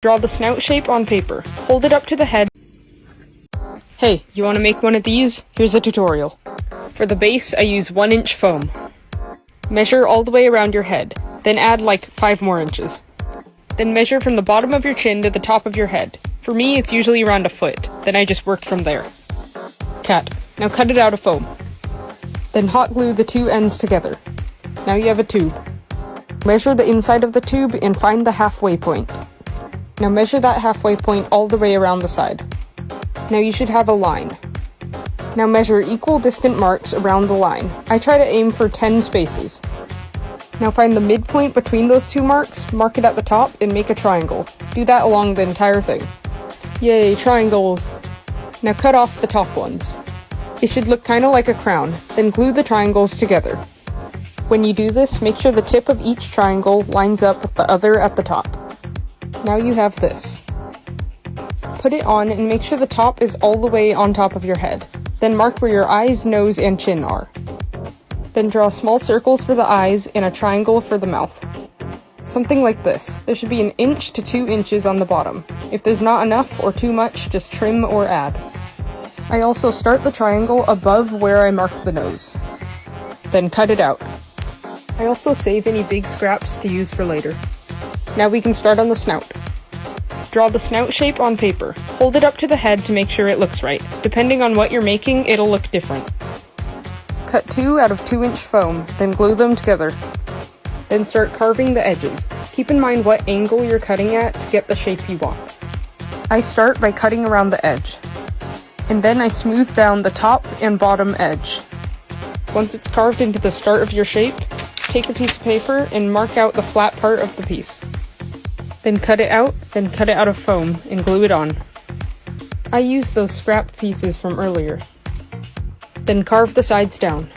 Draw the snout shape on paper. Hold it up to the head. Hey, you want to make one of these? Here's a tutorial. For the base, I use 1-inch foam. Measure all the way around your head, then add like 5 more inches. Then measure from the bottom of your chin to the top of your head. For me, it's usually around a foot, then I just work from there. Cat. Now cut it out of foam. Then hot glue the two ends together. Now you have a tube. Measure the inside of the tube and find the halfway point. Now measure that halfway point all the way around the side. Now you should have a line. Now measure equal distant marks around the line. I try to aim for 10 spaces. Now find the midpoint between those two marks, mark it at the top, and make a triangle. Do that along the entire thing. Yay, triangles! Now cut off the top ones. It should look kinda like a crown, then glue the triangles together. When you do this, make sure the tip of each triangle lines up with the other at the top. Now you have this. Put it on and make sure the top is all the way on top of your head. Then mark where your eyes, nose, and chin are. Then draw small circles for the eyes and a triangle for the mouth. Something like this. There should be 1 inch to 2 inches on the bottom. If there's not enough or too much, just trim or add. I also start the triangle above where I marked the nose. Then cut it out. I also save any big scraps to use for later. Now we can start on the snout. Draw the snout shape on paper. Hold it up to the head to make sure it looks right. Depending on what you're making, it'll look different. Cut 2 out of 2-inch foam, then glue them together. Then start carving the edges. Keep in mind what angle you're cutting at to get the shape you want. I start by cutting around the edge. And then I smooth down the top and bottom edge. Once it's carved into the start of your shape, take a piece of paper and mark out the flat part of the piece. Then cut it out of foam and glue it on. I use those scrap pieces from earlier. Then carve the sides down.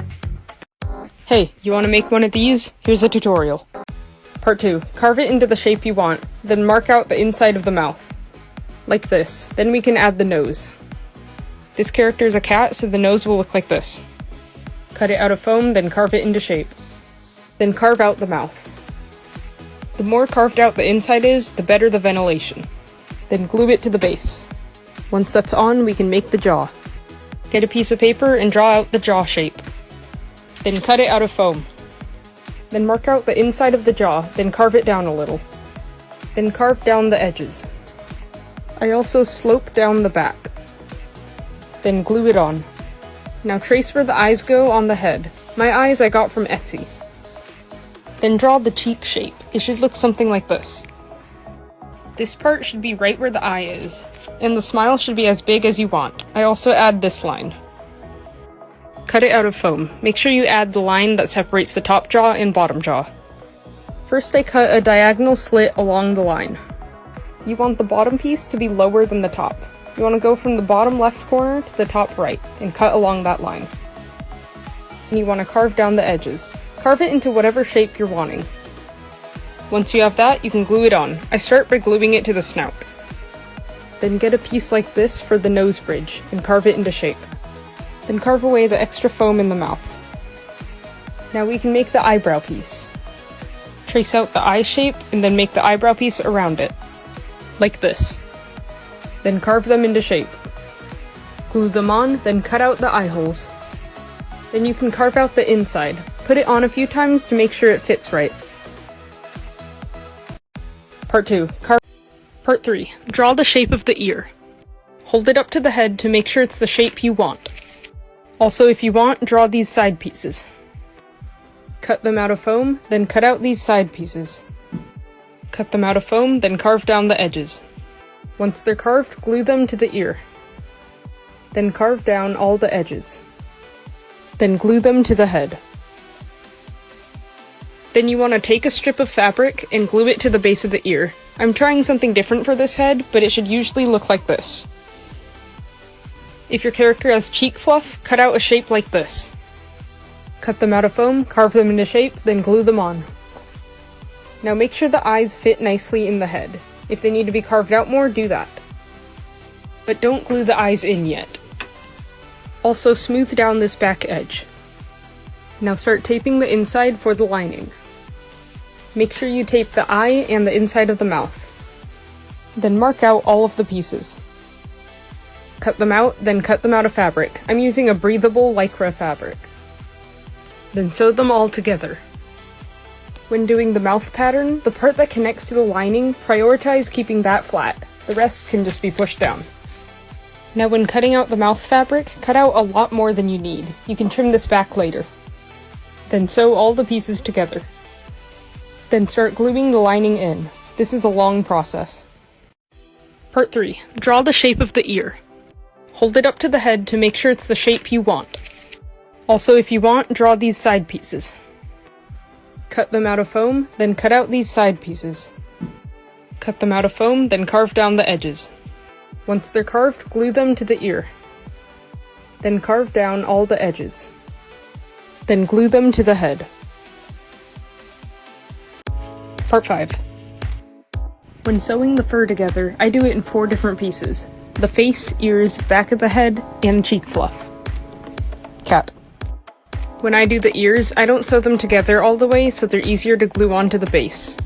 Hey, you want to make one of these? Here's a tutorial. Part 2. Carve it into the shape you want, then mark out the inside of the mouth. Like this. Then we can add the nose. This character is a cat, so the nose will look like this. Cut it out of foam, then carve it into shape. Then carve out the mouth. The more carved out the inside is, the better the ventilation. Then glue it to the base. Once that's on, we can make the jaw. Get a piece of paper and draw out the jaw shape. Then cut it out of foam. Then mark out the inside of the jaw, then carve it down a little. Then carve down the edges. I also slope down the back. Then glue it on. Now trace where the eyes go on the head. My eyes I got from Etsy. Then draw the cheek shape. It should look something like this. This part should be right where the eye is, and the smile should be as big as you want. I also add this line. Cut it out of foam. Make sure you add the line that separates the top jaw and bottom jaw. First I cut a diagonal slit along the line. You want the bottom piece to be lower than the top. You want to go from the bottom left corner to the top right, and cut along that line. And you want to carve down the edges. Carve it into whatever shape you're wanting. Once you have that, you can glue it on. I start by gluing it to the snout. Then get a piece like this for the nose bridge, and carve it into shape. Then carve away the extra foam in the mouth. Now we can make the eyebrow piece. Trace out the eye shape, and then make the eyebrow piece around it. Like this. Then carve them into shape. Glue them on, then cut out the eye holes. Then you can carve out the inside. Put it on a few times to make sure it fits right. Part 2. Part 3. Draw the shape of the ear. Hold it up to the head to make sure it's the shape you want. Also, if you want, draw these side pieces. Cut them out of foam, then cut out these side pieces. Cut them out of foam, then carve down the edges. Once they're carved, glue them to the ear. Then carve down all the edges. Then glue them to the head. Then you want to take a strip of fabric and glue it to the base of the ear. I'm trying something different for this head, but it should usually look like this. If your character has cheek fluff, cut out a shape like this. Cut them out of foam, carve them into shape, then glue them on. Now make sure the eyes fit nicely in the head. If they need to be carved out more, do that. But don't glue the eyes in yet. Also smooth down this back edge. Now start taping the inside for the lining. Make sure you tape the eye and the inside of the mouth. Then mark out all of the pieces. Cut them out, then cut them out of fabric. I'm using a breathable Lycra fabric. Then sew them all together. When doing the mouth pattern, the part that connects to the lining, prioritize keeping that flat. The rest can just be pushed down. Now when cutting out the mouth fabric, cut out a lot more than you need. You can trim this back later. Then sew all the pieces together. Then start gluing the lining in. This is a long process. Part 3. Draw the shape of the ear. Hold it up to the head to make sure it's the shape you want. Also, if you want, draw these side pieces. Cut them out of foam, then cut out these side pieces. Cut them out of foam, then carve down the edges. Once they're carved, glue them to the ear. Then carve down all the edges. Then glue them to the head. Part 5. When sewing the fur together, I do it in 4 different pieces. The face, ears, back of the head, and cheek fluff. Cat. When I do the ears, I don't sew them together all the way so they're easier to glue onto the base.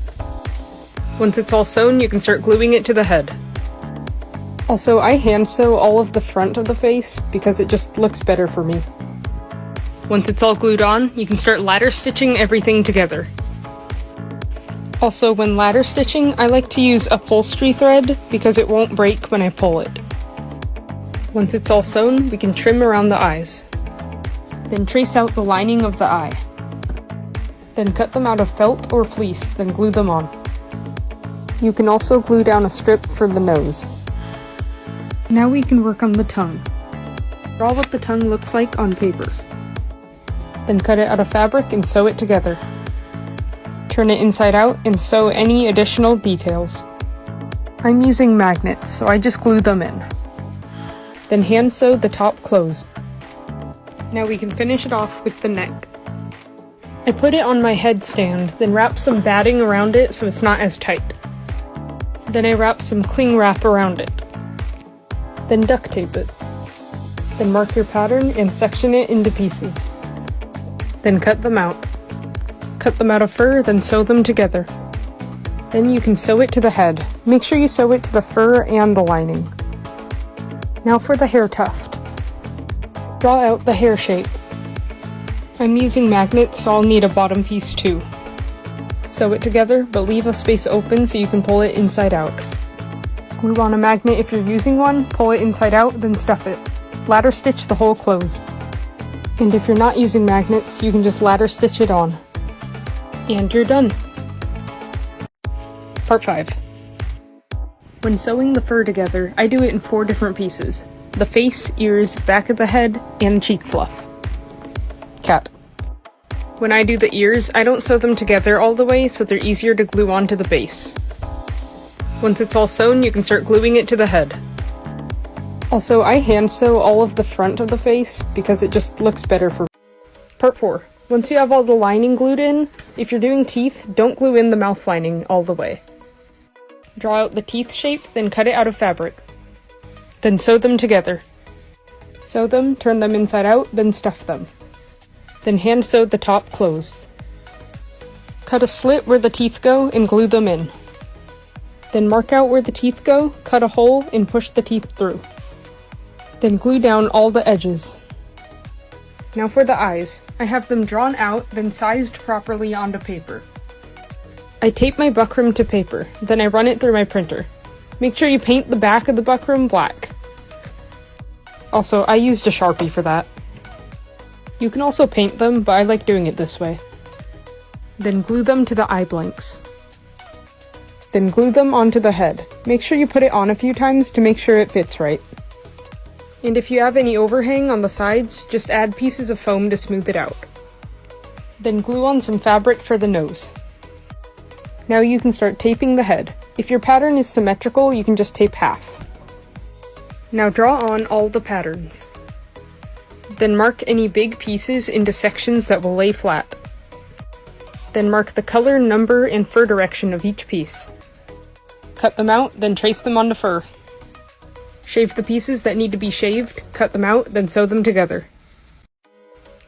Once it's all sewn, you can start gluing it to the head. Also, I hand sew all of the front of the face because it just looks better for me. Once it's all glued on, you can start ladder stitching everything together. Also, when ladder stitching, I like to use upholstery thread because it won't break when I pull it. Once it's all sewn, we can trim around the eyes. Then trace out the lining of the eye. Then cut them out of felt or fleece, then glue them on. You can also glue down a strip for the nose. Now we can work on the tongue. Draw what the tongue looks like on paper. Then cut it out of fabric and sew it together. Turn it inside out and sew any additional details. I'm using magnets, so I just glue them in. Then hand sew the top closed. Now we can finish it off with the neck. I put it on my headstand, then wrap some batting around it so it's not as tight. Then I wrap some cling wrap around it. Then duct tape it. Then mark your pattern and section it into pieces. Then cut them out. Cut them out of fur, then sew them together. Then you can sew it to the head. Make sure you sew it to the fur and the lining. Now for the hair tuft. Draw out the hair shape. I'm using magnets, so I'll need a bottom piece too. Sew it together, but leave a space open so you can pull it inside out. Glue on a magnet if you're using one, pull it inside out, then stuff it. Ladder stitch the hole closed. And if you're not using magnets, you can just ladder stitch it on. And you're done! Part 5. When sewing the fur together, I do it in 4 different pieces. The face, ears, back of the head, and cheek fluff. Cat. When I do the ears, I don't sew them together all the way so they're easier to glue onto the base. Once it's all sewn, you can start gluing it to the head. Also, I hand sew all of the front of the face because it just looks better for me. Part 4. Once you have all the lining glued in, if you're doing teeth, don't glue in the mouth lining all the way. Draw out the teeth shape, then cut it out of fabric. Then sew them together. Sew them, turn them inside out, then stuff them. Then hand sew the top closed. Cut a slit where the teeth go and glue them in. Then mark out where the teeth go, cut a hole, and push the teeth through. Then glue down all the edges. Now for the eyes. I have them drawn out, then sized properly onto paper. I tape my buckram to paper, then I run it through my printer. Make sure you paint the back of the buckram black. Also, I used a Sharpie for that. You can also paint them, but I like doing it this way. Then glue them to the eye blanks. Then glue them onto the head. Make sure you put it on a few times to make sure it fits right. And if you have any overhang on the sides, just add pieces of foam to smooth it out. Then glue on some fabric for the nose. Now you can start taping the head. If your pattern is symmetrical, you can just tape half. Now draw on all the patterns. Then mark any big pieces into sections that will lay flat. Then mark the color, number, and fur direction of each piece. Cut them out, then trace them onto fur. Shave the pieces that need to be shaved, cut them out, then sew them together.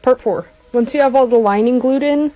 Part 4. Once you have all the lining glued in,